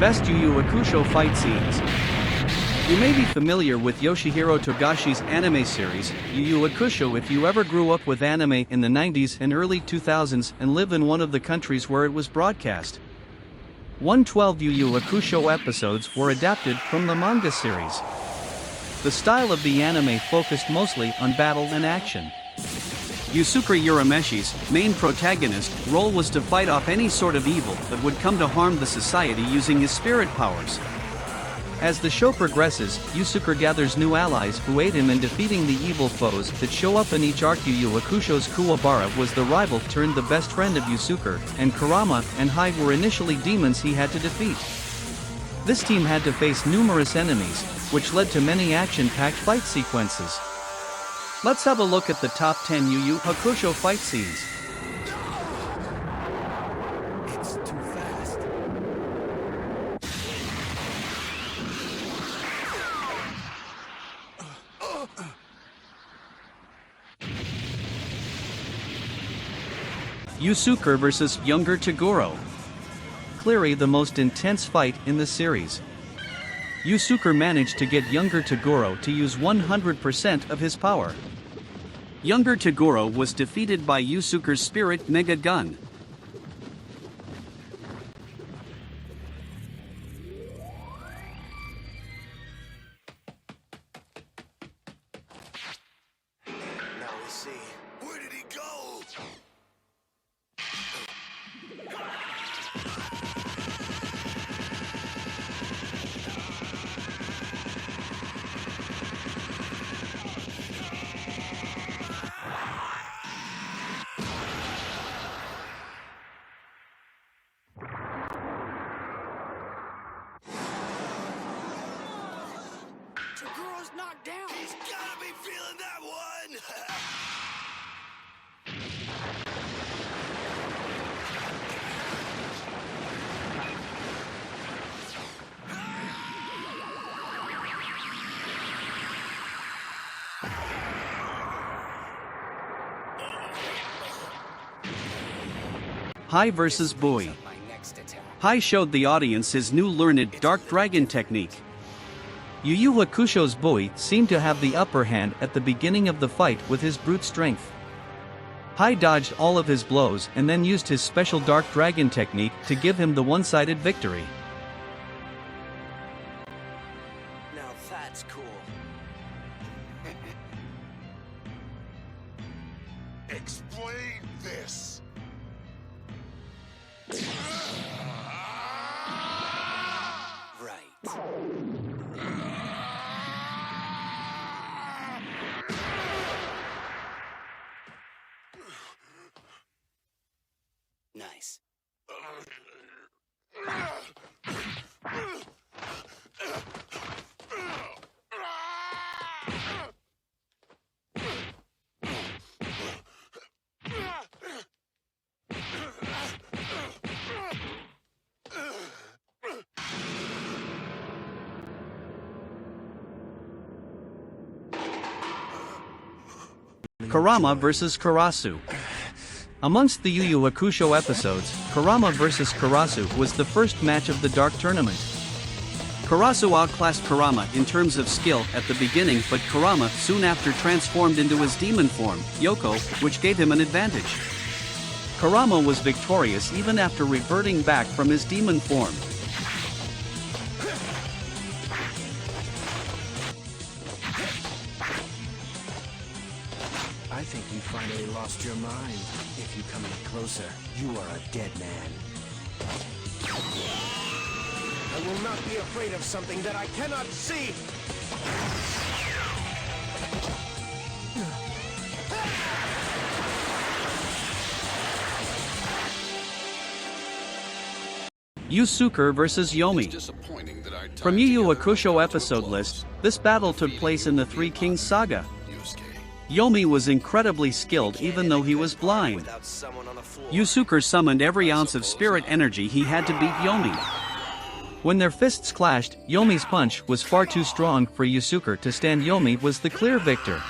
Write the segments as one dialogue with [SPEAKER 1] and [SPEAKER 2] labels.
[SPEAKER 1] Best Yu Yu Hakusho fight scenes. You may be familiar with Yoshihiro Togashi's anime series, Yu Yu Hakusho, if you ever grew up with anime in the 90s and early 2000s and live in one of the countries where it was broadcast. 112 Yu Yu Hakusho episodes were adapted from the manga series. The style of the anime focused mostly on battle and action. Yusuke Urameshi's main protagonist role was to fight off any sort of evil that would come to harm the society using his spirit powers. As the show progresses, Yusuke gathers new allies who aid him in defeating the evil foes that show up in each arc. Yu Yu Hakusho's Kuwabara was the rival turned the best friend of Yusuke, and Kurama and Hai were initially demons he had to defeat. This team had to face numerous enemies, which led to many action-packed fight sequences. Let's have a look at the top 10 Yu Yu Hakusho fight scenes.
[SPEAKER 2] It's too fast.
[SPEAKER 1] Yusuke vs. younger Toguro. Clearly the most intense fight in the series. Yusuke managed to get younger Toguro to use 100% of his power. Younger Toguro was defeated by Yusuke's Spirit Mega Gun.
[SPEAKER 2] Now we see. Where did he go? Taguro's knocked down. He's gotta be feeling that one.
[SPEAKER 1] Hai vs. Bui. Hai showed the audience his new learned Dark Dragon technique. Yu Yu Hakusho's Bui seemed to have the upper hand at the beginning of the fight with his brute strength. Hai dodged all of his blows and then used his special Dark Dragon technique to give him the one-sided victory.
[SPEAKER 2] Now that's cool. Explain this. Right. Nice.
[SPEAKER 1] Kurama vs. Karasu. Amongst the Yu Yu Hakusho episodes, Kurama vs. Karasu was the first match of the Dark Tournament. Karasu outclassed Kurama in terms of skill at the beginning, but Kurama soon after transformed into his demon form, Yoko, which gave him an advantage. Kurama was victorious even after reverting back from his demon form.
[SPEAKER 3] I think you finally lost your mind. If you come any closer, you are a dead man. I will not be afraid of something that I cannot see!
[SPEAKER 1] Yusuke vs. Yomi. From Yu Yu Hakusho episode list, this battle took place in the Three Kings saga. Yomi was incredibly skilled even though he was blind. Yusuke summoned every ounce of spirit energy he had to beat Yomi. When their fists clashed, Yomi's punch was far too strong for Yusuke to stand. Yomi was the clear victor.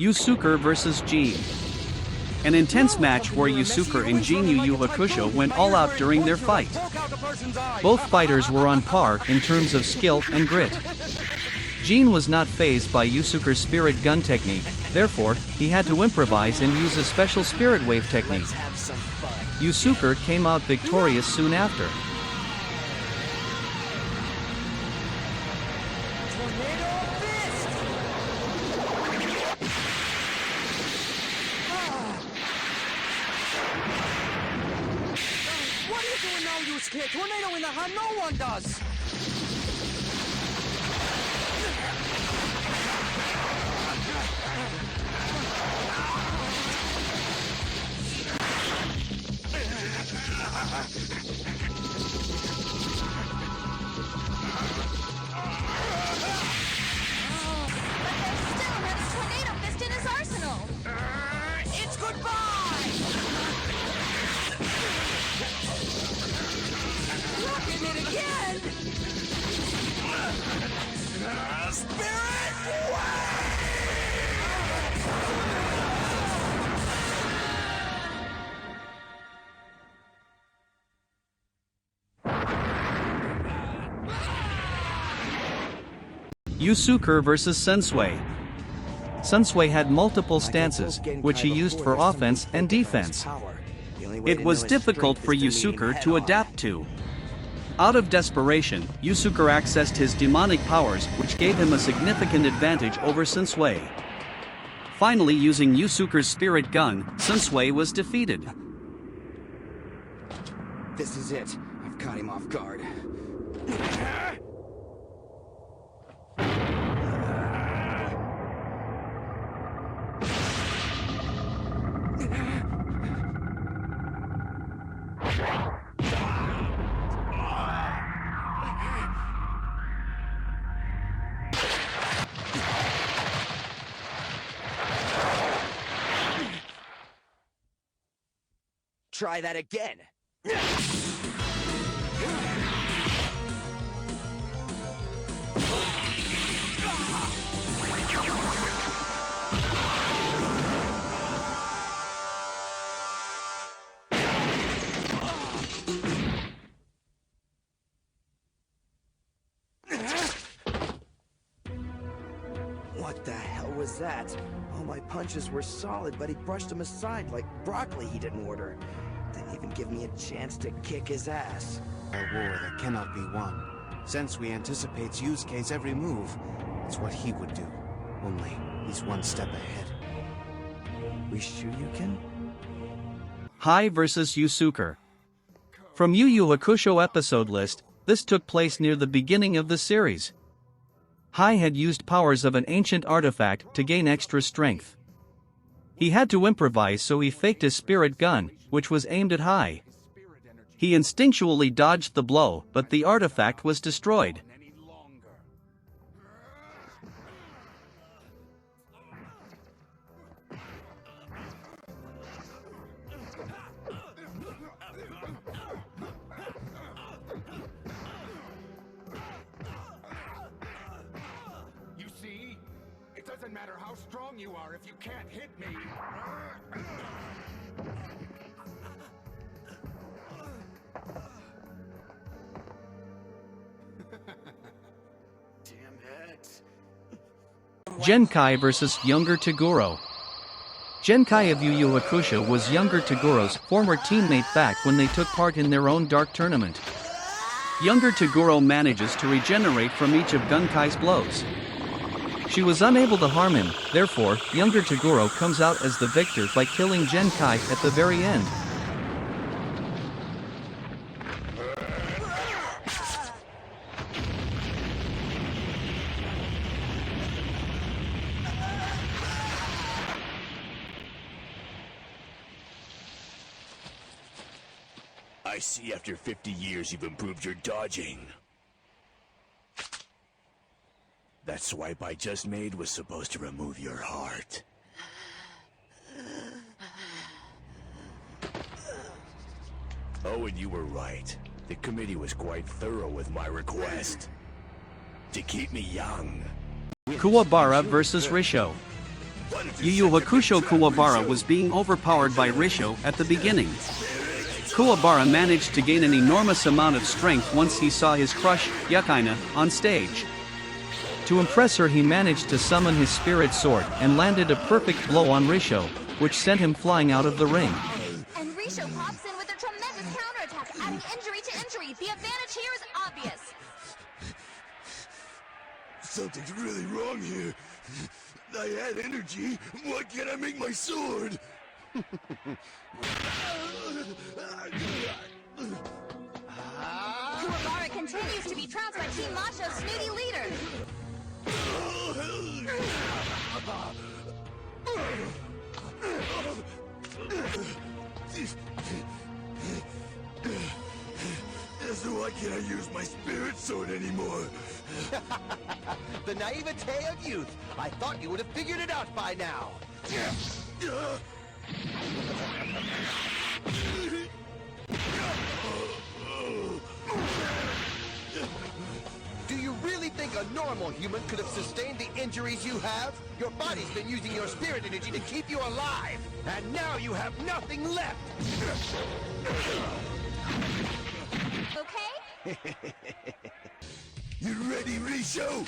[SPEAKER 1] Yusuke vs. Jin. An intense match where Yusuke and Jin Yu Hakusho went all out during their fight. Both fighters were on par in terms of skill and grit. Jin was not fazed by Yusuke's spirit gun technique, therefore, he had to improvise and use a special spirit wave technique. Yusuke came out victorious soon after.
[SPEAKER 2] What are you doing now, Yusuke? Tornado in the hand, no one does! It's goodbye! Look at it again! Spirit
[SPEAKER 1] Yusuke vs. Sensui. Sensui had multiple stances, which he used for offense and defense. It was difficult for Yusuke to adapt to. Out of desperation, Yusuke accessed his demonic powers, which gave him a significant advantage over Sensui. Finally, using Yusuke's spirit gun, Sensui was defeated.
[SPEAKER 3] This is it. I've caught him off guard. Try that again. What the hell was that? All my punches were solid, but he brushed them aside like broccoli he didn't order. Didn't even give me a chance to kick his ass.
[SPEAKER 4] A war that cannot be won. Sensui anticipates Yusuke's every move. It's what he would do. Only, he's one step ahead.
[SPEAKER 3] We sure you can?
[SPEAKER 1] Hai vs. Yusuke. From Yu Yu Hakusho episode list, this took place near the beginning of the series. Hai had used powers of an ancient artifact to gain extra strength. He had to improvise, so he faked his spirit gun, which was aimed at Hai. He instinctually dodged the blow, but the artifact was destroyed.
[SPEAKER 5] You see? It doesn't matter how strong you are if you can't hit me. Damn it.
[SPEAKER 1] Genkai vs. younger Toguro. Genkai of Yu Yu Hakusho was younger Toguro's former teammate back when they took part in their own dark tournament. Younger Toguro manages to regenerate from each of Gunkai's blows. She was unable to harm him, therefore, younger Toguro comes out as the victor by killing Genkai at the very end.
[SPEAKER 2] I see after 50 years you've improved your dodging. That swipe I just made was supposed to remove your heart. Oh, and you were right. The committee was quite thorough with my request. To keep me young.
[SPEAKER 1] Kuwabara vs. Risho.
[SPEAKER 2] did you
[SPEAKER 1] Yu Yu
[SPEAKER 2] send him
[SPEAKER 1] Hakusho
[SPEAKER 2] to trap
[SPEAKER 1] Kuwabara
[SPEAKER 2] Risho?
[SPEAKER 1] was being overpowered by Risho at the beginning. Kuwabara managed to gain an enormous amount of strength once he saw his crush, Yukaina, on stage. To impress her, he managed to summon his spirit sword and landed a perfect blow on Risho, which sent him flying out of the ring.
[SPEAKER 6] And Risho pops in with a tremendous counterattack, adding injury to injury. The advantage here is obvious.
[SPEAKER 2] Something's really wrong here. I had energy. Why can't I make my sword?
[SPEAKER 6] Kuwabara continues to be trounced by Team Macho's snooty leader.
[SPEAKER 2] So why can't I use my spirit sword anymore?
[SPEAKER 7] The naivete of youth. I thought you would have figured it out by now. Do you really think a normal human could have sustained the injuries you have? Your body's been using your spirit energy to keep you alive, and now you have nothing left.
[SPEAKER 6] Okay?
[SPEAKER 2] You ready, Risho?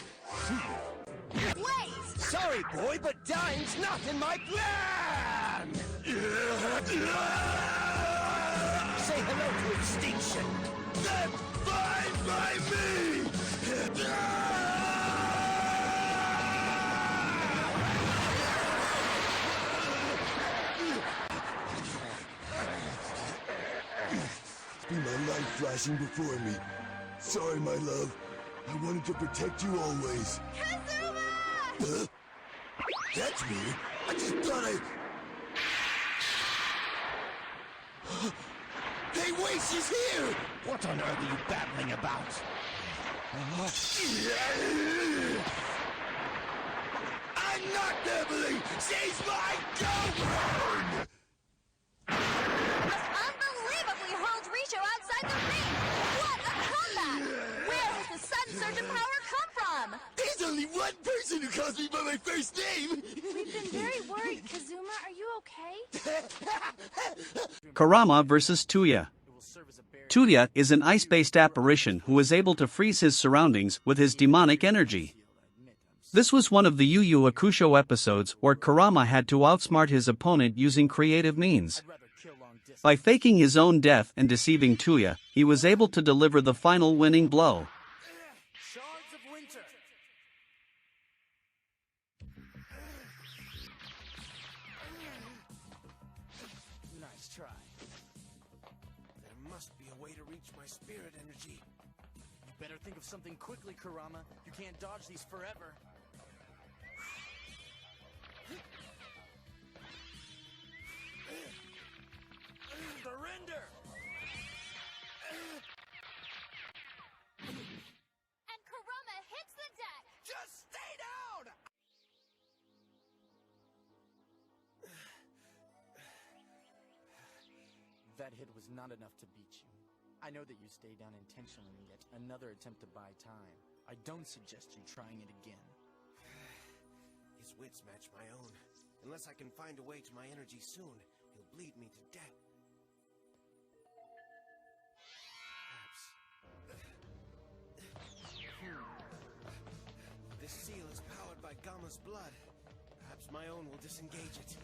[SPEAKER 6] Wait!
[SPEAKER 7] Sorry, boy, but dying's not in my plan! Say hello to extinction.
[SPEAKER 2] That's fine by me! See my life flashing before me. Sorry, my love. I wanted to protect you always.
[SPEAKER 6] Kazuma!
[SPEAKER 2] Huh? That's weird. I just thought I... Hey, wait, she's here!
[SPEAKER 7] What on earth are you babbling about?
[SPEAKER 2] I'm not babbling! She's my girlfriend!
[SPEAKER 6] Unbelievably hurled Risho outside the ring! What a comeback! Where has the sudden surge of power come from?
[SPEAKER 2] There's only one person who calls me by my first name!
[SPEAKER 6] We've been very worried. Kazuma, are you okay?
[SPEAKER 1] Kurama vs. Tuya. Tuya is an ice-based apparition who is able to freeze his surroundings with his demonic energy. This was one of the Yu Yu Hakusho episodes where Kurama had to outsmart his opponent using creative means. By faking his own death and deceiving Tuya, he was able to deliver the final winning blow.
[SPEAKER 7] Shards of winter. Nice try. There must be a way to reach my spirit energy. You better think of something quickly, Kurama. You can't dodge these forever. Surrender!
[SPEAKER 6] And Kurama hits the deck!
[SPEAKER 7] Just stay down! That hit was not enough to beat you. I know that you stayed down intentionally, yet another attempt to buy time. I don't suggest you trying it again.
[SPEAKER 4] His wits match my own. Unless I can find a way to my energy soon, he'll bleed me to death. This seal is powered by Gamma's blood. Perhaps my own will disengage it.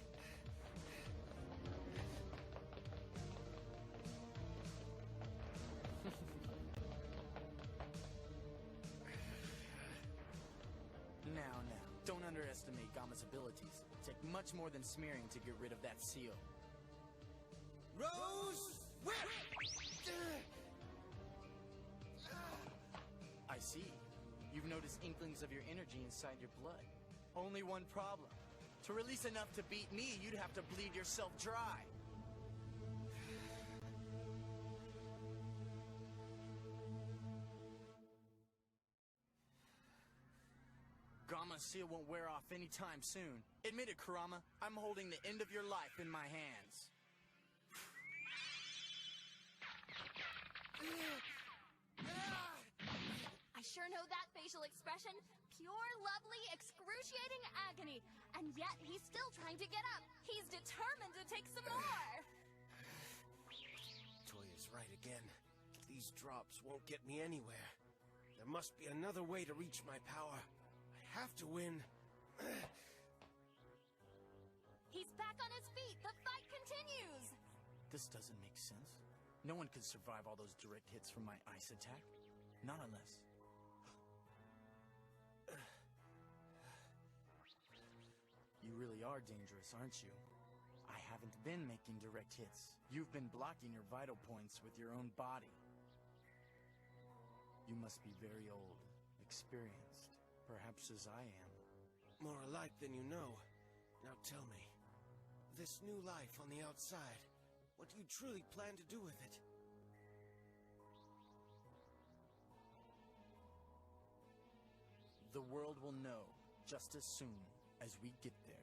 [SPEAKER 7] Now, don't underestimate Gamma's abilities. It'll take much more than smearing to get rid of that seal. Rose! Whip! I see. You've noticed inklings of your energy inside your blood. Only one problem. To release enough to beat me, you'd have to bleed yourself dry. Gamma's seal won't wear off anytime soon. Admit it, Kurama. I'm holding the end of your life in my hands.
[SPEAKER 6] I sure know that facial expression. pure, lovely, excruciating agony. And yet, he's still trying to get up. He's determined to take some more.
[SPEAKER 8] Toya's right again. These drops won't get me anywhere. There must be another way to reach my power. I have to win.
[SPEAKER 6] He's back on his feet. The fight continues.
[SPEAKER 9] This doesn't make sense. No one could survive all those direct hits from my ice attack. Not unless... You really are dangerous, aren't you? I haven't been making direct hits. You've been blocking your vital points with your own body. You must be very old, experienced, perhaps as I am.
[SPEAKER 8] More alike than you know. Now tell me, this new life on the outside, what do you truly plan to do with it?
[SPEAKER 9] The world will know just as soon as we get there.